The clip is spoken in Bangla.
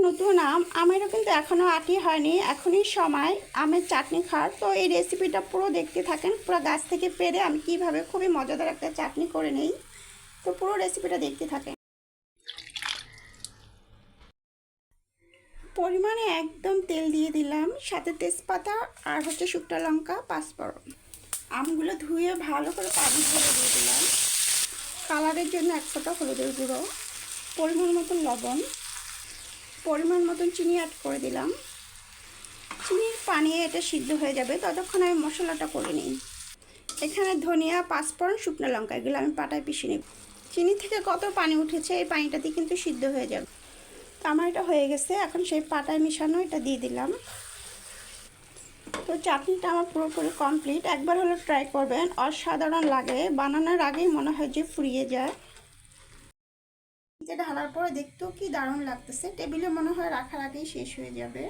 নতুন আমেরও কিন্তু এখনও আটি হয়নি, এখনই সময় আমের চাটনি খাওয়ার। তো এই রেসিপিটা পুরো দেখতে থাকেন, পুরো গাছ থেকে পেরে আমি কিভাবে খুবই মজাদার একটা চাটনি করে নিই। তো পুরো রেসিপিটা দেখতে থাকেন। পরিমাণে একদম তেল দিয়ে দিলাম, সাথে তেজপাতা আর শুকনো লঙ্কা, পাঁচফোড়ন। আমগুলো ধুয়ে ভালো করে পানি ঝরে দিয়ে দিলাম। কালারের জন্য 1 ফোঁটা হলুদের গুঁড়ো, পরিমাণ মতন লবণ, পরিমাণ মতন চিনি অ্যাড করে দিলাম। চিনির পানি এটা সিদ্ধ হয়ে যাবে, ততক্ষণ আমি মশলাটা করে নিই। এখানে ধনিয়া, পাঁচফোড়ন, শুকনো লঙ্কা এগুলো আমি পাটায় পিষে নিই। চিনি থেকে কত পানি উঠেছে এই পানিটাতে কিন্তু সিদ্ধ হয়ে যাবে। তো আমার এটা হয়ে গেছে, এখন সেই পাটায় মিশানো এটা দিয়ে দিলাম। তো চাটনিটা আমার পুরোপুরি কমপ্লিট। একবার হলো ট্রাই করবেন, অসাধারণ লাগে। বানানোর আগেই মনে হয় যে ফুরিয়ে যায়। এটা ঢালার পরে দেখতেও কি দারুণ লাগতেছে, টেবিলে মনে হয় রাখার আগেই শেষ হয়ে যাবে।